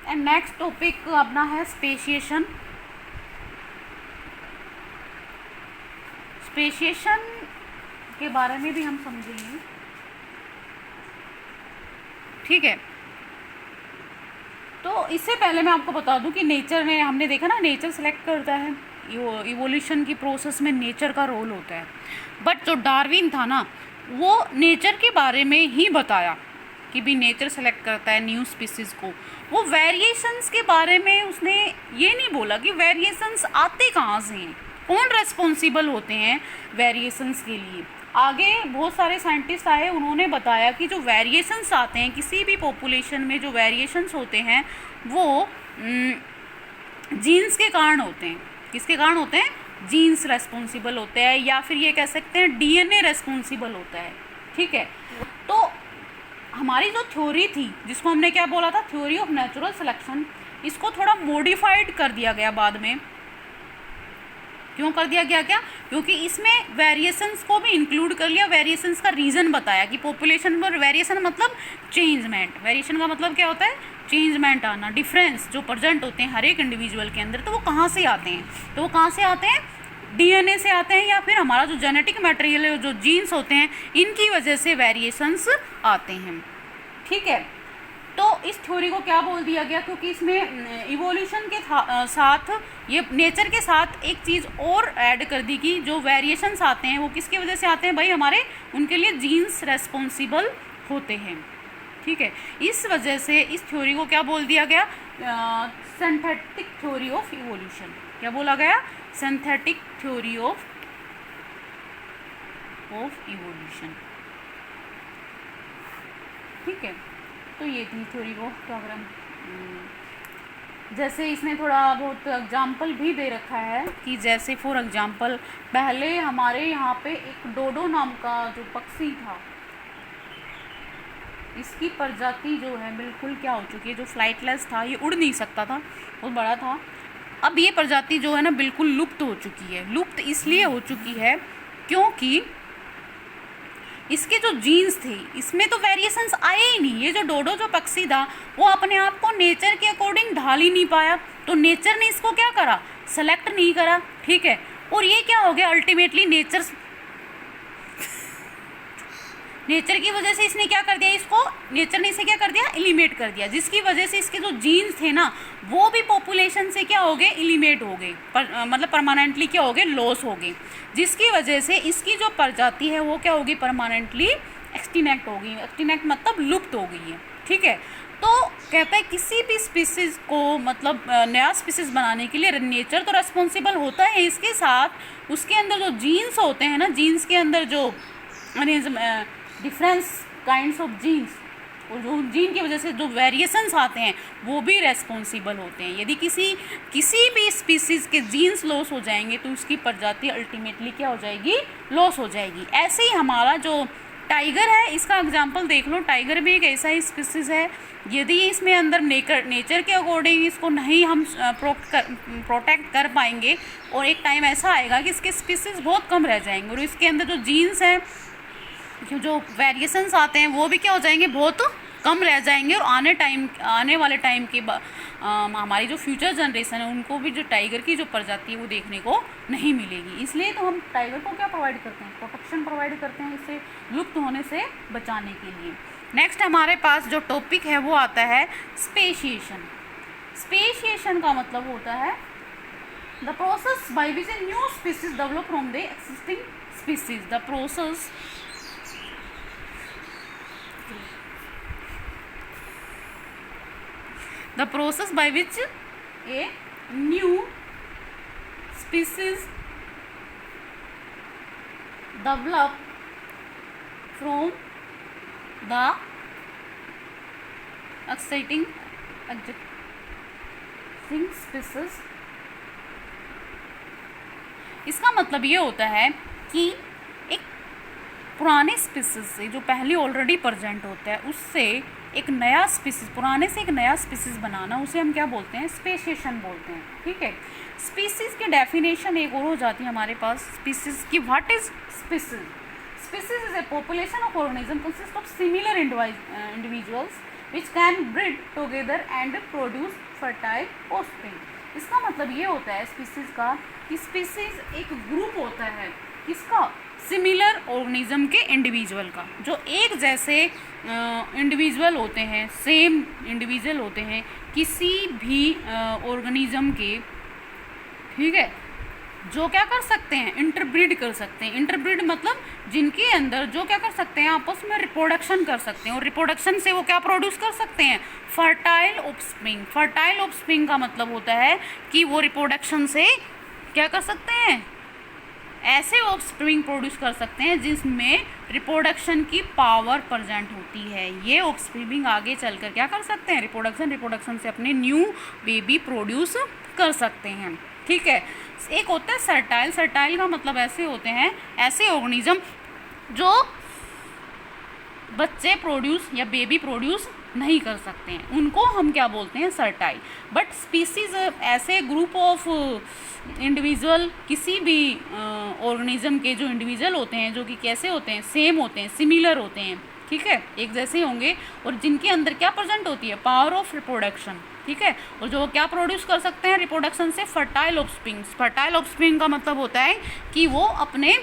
And next topic अपना है speciation. Speciation के बारे में भी हम समझेंगे, ठीक है। तो इससे पहले मैं आपको बता दूं कि नेचर में हमने देखा ना, नेचर सेलेक्ट करता है, इवोल्यूशन की प्रोसेस में नेचर का रोल होता है। बट जो डार्विन था ना, वो नेचर के बारे में ही बताया कि भी नेचर सेलेक्ट करता है न्यू स्पीसीज़ को। वो वेरिएशंस के बारे में उसने ये नहीं बोला कि वेरिएशंस आते कहाँ से हैं, कौन रेस्पॉन्सिबल होते हैं वेरिएशंस के लिए। आगे बहुत सारे साइंटिस्ट आए, उन्होंने बताया कि जो वेरिएशंस आते हैं किसी भी पॉपुलेशन में, जो वेरिएशंस होते हैं वो जीन्स के कारण होते हैं। किसके कारण होते हैं? जीन्स रेस्पॉन्सिबल होते हैं, या फिर ये कह सकते हैं डीएनए रेस्पॉन्सिबल होता है, ठीक है। तो हमारी जो थ्योरी थी, जिसको हमने क्या बोला था, थ्योरी ऑफ नेचुरल सिलेक्शन, इसको थोड़ा मॉडिफाइड कर दिया गया बाद में। क्यों कर दिया गया? क्या? क्योंकि इसमें वेरिएशंस को भी इंक्लूड कर लिया। वेरिएशंस का रीज़न बताया कि पॉपुलेशन पर वेरिएशन मतलब चेंजमेंट। वेरिएशन का मतलब क्या होता है? चेंजमेंट आना, डिफरेंस जो प्रेजेंट होते हैं हर एक इंडिविजुअल के अंदर। तो वो कहाँ से आते हैं? तो वो कहाँ से आते हैं? डीएनए से आते हैं, या फिर हमारा जो जेनेटिक मटेरियल है, जो जीन्स होते हैं, इनकी वजह से वेरिएशंस आते हैं, ठीक है। तो इस थ्योरी को क्या बोल दिया गया? क्योंकि इसमें इवोल्यूशन के साथ, ये नेचर के साथ एक चीज़ और ऐड कर दी कि जो वेरिएशंस आते हैं वो किसकी वजह से आते हैं भाई? हमारे, उनके लिए जीन्स रेस्पॉन्सिबल होते हैं, ठीक है। इस वजह से इस थ्योरी को क्या बोल दिया गया? Synthetic theory of evolution. क्या बोला गया? सिंथेटिक थ्योरी ऑफ इवोल्यूशन, ठीक है। तो ये थी थ्योरी को प्रोग्राम। जैसे इसने थोड़ा बहुत एग्जाम्पल भी दे रखा है कि जैसे फॉर एग्जाम्पल पहले हमारे यहाँ पे एक डोडो नाम का जो पक्षी था, इसकी प्रजाति जो है बिल्कुल क्या हो चुकी है, जो फ्लाइटलेस था, ये उड़ नहीं सकता था, बहुत बड़ा था। अब ये प्रजाति जो है ना बिल्कुल लुप्त हो चुकी है। लुप्त इसलिए हो चुकी है क्योंकि इसके जो जीन्स थे इसमें तो वेरिएशंस आए ही नहीं। ये जो डोडो जो पक्षी था वो अपने आप को नेचर के अकॉर्डिंग ढाल ही नहीं पाया, तो नेचर ने इसको क्या करा? सेलेक्ट नहीं करा, ठीक है। और ये क्या हो गया? अल्टीमेटली नेचर की वजह से इसने क्या कर दिया? इसको नेचर ने इसे क्या कर दिया? एलिमिनेट कर दिया, जिसकी वजह से इसके जो जीन्स थे ना वो भी पॉपुलेशन से क्या हो गए? एलिमिनेट हो गए, मतलब परमानेंटली क्या हो गए? लॉस हो गए, जिसकी वजह से इसकी जो प्रजाति है वो क्या होगी? परमानेंटली एक्सटिंक्ट हो गई। एक्सटिंक्ट मतलब लुप्त हो गई है, ठीक है। तो कहता है किसी भी स्पीसीज़ को, मतलब नया स्पीसीज़ बनाने के लिए नेचर तो रेस्पॉन्सिबल होता है, इसके साथ उसके अंदर जो जीन्स होते हैं ना, जीन्स के अंदर जो डिफरेंस काइंड्स ऑफ जीन्स, और जो जीन की वजह से जो वेरिएशंस आते हैं वो भी रेस्पॉन्सिबल होते हैं। यदि किसी भी स्पीसीज़ के जीन्स लॉस हो जाएंगे तो उसकी प्रजाति अल्टीमेटली क्या हो जाएगी? लॉस हो जाएगी। ऐसे ही हमारा जो टाइगर है, इसका एग्जांपल देख लो। टाइगर भी एक ऐसा ही स्पीसीज़ है, यदि इसमें अंदर नेचर के अकॉर्डिंग इसको नहीं हम प्रोटेक्ट कर पाएंगे, और एक टाइम ऐसा आएगा कि इसके स्पीसीज़ बहुत कम रह जाएंगे, और इसके अंदर जो जीन्स हैं, जो वेरिएशंस आते हैं वो भी क्या हो जाएंगे? बहुत कम रह जाएंगे। और आने वाले टाइम के हमारी जो फ्यूचर जनरेशन है उनको भी जो टाइगर की जो प्रजाति है वो देखने को नहीं मिलेगी। इसलिए तो हम टाइगर को क्या प्रोवाइड करते हैं? प्रोटेक्शन प्रोवाइड करते हैं, इसे लुप्त होने से बचाने के लिए। नेक्स्ट हमारे पास जो टॉपिक है वो आता है स्पेशिएशन। स्पेशिएशन का मतलब होता है the process by which a new species develop from the existing species. The process by which a new species develop from the existing species। इसका मतलब ये होता है कि एक पुराने स्पीसीज से, जो पहले ऑलरेडी प्रेजेंट होता है, उससे एक नया स्पीसीज, पुराने से एक नया स्पीसीज बनाना, उसे हम क्या बोलते हैं? स्पेशिएशन बोलते हैं, ठीक है। स्पीसीज की डेफिनेशन एक और हो जाती है हमारे पास स्पीसीज की। What is species? Species is a population of organism consist of similar individuals which can breed together and produce fertile offspring. इसका मतलब ये होता है स्पीसीज का कि स्पीसीज एक ग्रुप होता है किसका, सिमिलर ऑर्गेनिज्म के इंडिविजुअल का, जो एक जैसे इंडिविजुअल होते हैं, सेम इंडिविजुअल होते हैं किसी भी ऑर्गेनिज्म के, ठीक है, जो क्या कर सकते हैं, इंटरब्रीड कर सकते हैं। इंटरब्रीड मतलब जिनके अंदर जो क्या कर सकते हैं, आपस में रिप्रोडक्शन कर सकते हैं, और रिप्रोडक्शन से वो क्या प्रोड्यूस कर सकते हैं, फर्टाइल ऑफस्प्रिंग। फर्टाइल ऑफस्प्रिंग का मतलब होता है कि वो रिप्रोडक्शन से क्या कर सकते हैं, ऐसे ऑफस्प्रिंग प्रोड्यूस कर सकते हैं जिसमें रिप्रोडक्शन की पावर प्रेजेंट होती है। ये ऑफस्प्रिंग आगे चलकर क्या कर सकते हैं, रिप्रोडक्शन से अपने न्यू बेबी प्रोड्यूस कर सकते हैं, ठीक है। एक होता है सर्टाइल। सर्टाइल का मतलब ऐसे होते हैं, ऐसे ऑर्गेनिज्म जो बच्चे प्रोड्यूस या बेबी प्रोड्यूस नहीं कर सकते हैं, उनको हम क्या बोलते हैं, सर्टाइल। बट स्पीसीज ऐसे ग्रुप ऑफ इंडिविजुअल, किसी भी ऑर्गेनिज्म के जो इंडिविजुअल होते हैं, जो कि कैसे होते हैं, सेम होते हैं, सिमिलर होते हैं, ठीक है, एक जैसे होंगे, और जिनके अंदर क्या प्रेजेंट होती है, पावर ऑफ रिप्रोडक्शन, ठीक है, और जो क्या प्रोड्यूस कर सकते हैं रिप्रोडक्शन से, फर्टाइल ऑफस्प्रिंग। फर्टाइल ऑफस्प्रिंग का मतलब होता है कि वो अपने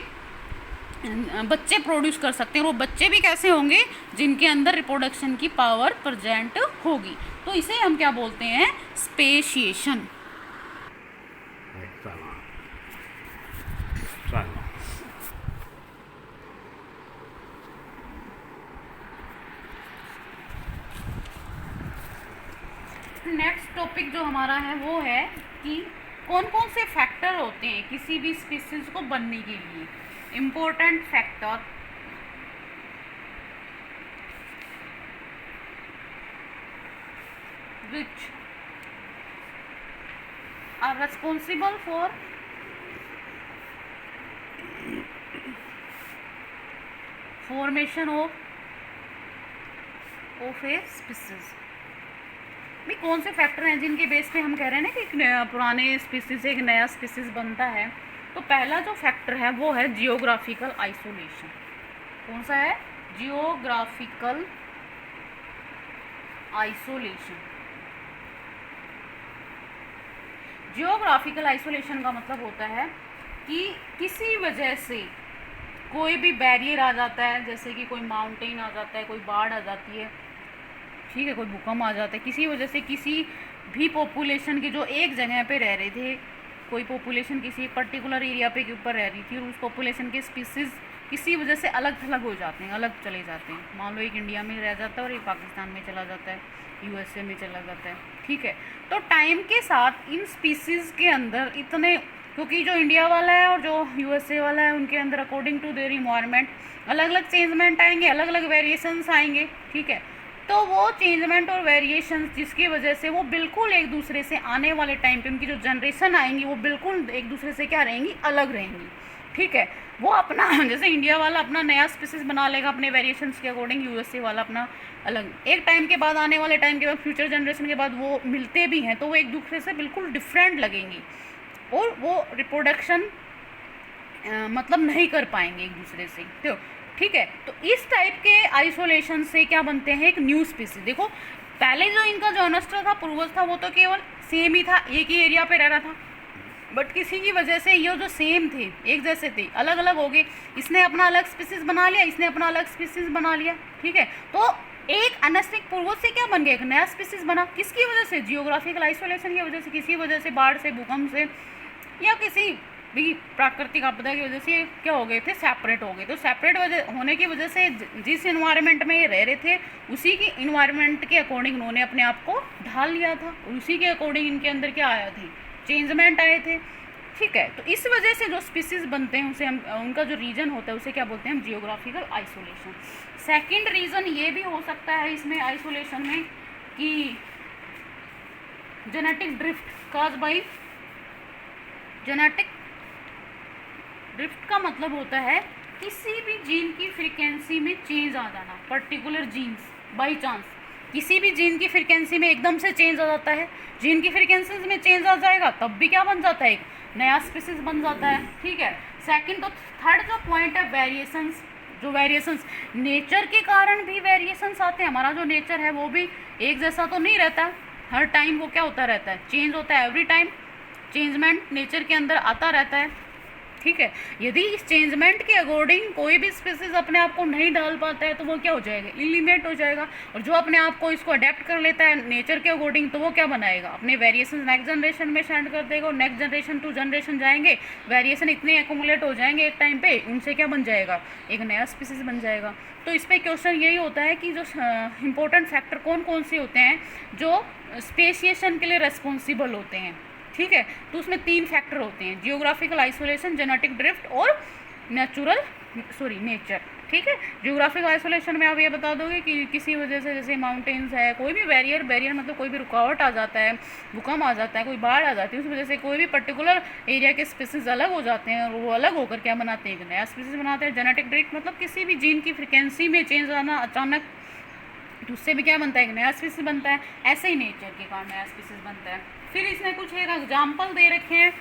बच्चे प्रोड्यूस कर सकते हैं, और वो बच्चे भी कैसे होंगे, जिनके अंदर रिप्रोडक्शन की पावर प्रेजेंट होगी। तो इसे हम क्या बोलते हैं, स्पेशिएशन। नेक्स्ट टॉपिक जो हमारा है वो है कि कौन कौन से फैक्टर होते हैं किसी भी स्पीसीज को बनने के लिए। Important factor which are responsible for formation of a species। भी कौन से फैक्टर हैं जिनके बेस पे हम कह रहे हैं ना कि एक नया पुराने स्पीसीज से एक नया स्पीसीज बनता है। तो पहला जो फैक्टर है वो है जियोग्राफिकल आइसोलेशन। कौन सा है, जियोग्राफिकल आइसोलेशन। जियोग्राफिकल आइसोलेशन का मतलब होता है कि किसी वजह से कोई भी बैरियर आ जाता है, जैसे कि कोई माउंटेन आ जाता है, कोई बाढ़ आ जाती है, ठीक है, कोई भूकंप आ जाता है, किसी वजह से किसी भी पॉपुलेशन की जो एक जगह पे रह रहे थे, कोई पॉपुलेशन किसी पर्टिकुलर एरिया पे के ऊपर रह रही थी, और उस पॉपुलेशन के स्पीसीज किसी वजह से अलग थलग हो जाते हैं, अलग चले जाते हैं। मान लो एक इंडिया में रह जाता है और एक पाकिस्तान में चला जाता है, यूएसए में चला जाता है, ठीक है। तो टाइम के साथ इन स्पीसीज के अंदर इतने, क्योंकि जो इंडिया वाला है और जो यूएसए वाला है उनके अंदर अकॉर्डिंग टू देयर इन्वायरमेंट अलग अलग चेंजमेंट आएंगे, अलग अलग वेरिएशंस आएंगे, ठीक है। तो वो चेंजमेंट और वेरिएशंस जिसकी वजह से वो बिल्कुल एक दूसरे से आने वाले टाइम पे उनकी जो जनरेशन आएंगी वो बिल्कुल एक दूसरे से क्या रहेंगी, अलग रहेंगी, ठीक है। वो अपना जैसे इंडिया वाला अपना नया स्पीसीज बना लेगा अपने वेरिएशंस के अकॉर्डिंग, यूएसए वाला अपना अलग। एक टाइम के बाद, आने वाले टाइम के बाद, फ्यूचर जनरेशन के बाद वो मिलते भी हैं तो वो एक दूसरे से बिल्कुल डिफरेंट लगेंगी, और वो रिप्रोडक्शन मतलब नहीं कर पाएंगे एक दूसरे से, तो ठीक है। तो इस टाइप के आइसोलेशन से क्या बनते हैं, एक न्यू स्पीसीज। देखो पहले जो इनका जो अनस्टर था, पूर्वज था, वो तो केवल सेम ही था, एक ही एरिया पे रह रहा था, बट किसी की वजह से ये जो सेम थे, एक जैसे थे, अलग अलग हो गए। इसने अपना अलग स्पीसीज बना लिया, इसने अपना अलग स्पीसीज बना लिया, ठीक है। तो एक अनस्टिक पूर्वज से क्या बन गया, एक नया स्पीसीज बना। किसकी वजह से, जियोग्राफिकल आइसोलेशन की वजह से, किसी वजह से, बाढ़ से, भूकंप से, या किसी भी प्राकृतिक आपदा की वजह से क्या हो गए थे, सेपरेट हो गए। तो सेपरेट वजह होने की वजह से जिस इन्वायरमेंट में ये रह रहे थे उसी की इन्वायरमेंट के अकॉर्डिंग उन्होंने अपने आप को ढाल लिया था, और उसी के अकॉर्डिंग इनके अंदर क्या आया थे, चेंजमेंट आए थे, ठीक है। तो इस वजह से जो स्पीसीज बनते हैं उसे हम, उनका जो रीजन होता है उसे क्या बोलते हैं, हम जियोग्राफिकल आइसोलेशन। सेकेंड रीज़न ये भी हो सकता है इसमें आइसोलेशन में कि genetic drift cause by, genetic drift का मतलब होता है किसी भी जीन की फ्रीक्वेंसी में चेंज आ जाना, पर्टिकुलर जीन्स बाई चांस किसी भी जीन की फ्रीक्वेंसी में एकदम से चेंज आ जाता है, जीन की फ्रीक्वेंसी में चेंज आ जाएगा तब भी क्या बन जाता है, एक नया स्पीसीज बन जाता है, ठीक है। सेकंड, तो थर्ड जो पॉइंट है वेरिएशंस, जो वेरिएशंस, नेचर के कारण भी वेरिएशंस आते हैं। हमारा जो नेचर है वो भी एक जैसा तो नहीं रहता, हर टाइम वो क्या होता रहता है, चेंज होता है, एवरी टाइम चेंजमेंट नेचर के अंदर आता रहता है, ठीक है। यदि इस चेंजमेंट के अकॉर्डिंग कोई भी स्पीसीज अपने आप को नहीं ढाल पाता है तो वो क्या हो जाएगा, इलिमिनेट हो जाएगा। और जो अपने आप को इसको अडेप्ट कर लेता है नेचर के अकॉर्डिंग तो वो क्या बनाएगा, अपने वेरिएशन नेक्स्ट जनरेशन में सेंड कर देगा, और नेक्स्ट जनरेशन टू जनरेशन जाएंगे, वेरिएशन इतने एक्यूमुलेट हो जाएंगे एक टाइम पे, उनसे क्या बन जाएगा, एक नया स्पीसीज बन जाएगा। तो इस पर क्वेश्चन यही होता है कि जो इंपॉर्टेंट फैक्टर कौन कौन से होते हैं जो स्पेसिएशन के लिए रेस्पॉन्सिबल होते हैं, ठीक है। तो उसमें 3 फैक्टर होते हैं, जियोग्राफिकल आइसोलेशन, जेनेटिक ड्रिफ्ट और नेचर, ठीक है। जियोग्राफिकल आइसोलेशन में आप ये बता दोगे कि किसी वजह से, जैसे माउंटेन्स है, कोई भी बैरियर मतलब कोई भी रुकावट आ जाता है, भूकंप आ जाता है, कोई बाढ़ आ जाती है, उस वजह से कोई भी पर्टिकुलर एरिया के स्पीसीज अलग हो जाते हैं और वो अलग होकर क्या बनाते हैं, एक नया स्पीसीज बनाते हैं। जेनेटिक ड्रिफ्ट मतलब किसी भी जीन की फ्रिक्वेंसी में चेंज आना अचानक, तो उससे भी क्या बनता है, एक नया स्पीसीज बनता है। ऐसे ही नेचर के कारण नया स्पीसीज बनता है। फिर इसने कुछ एक एग्जाम्पल दे रखे हैं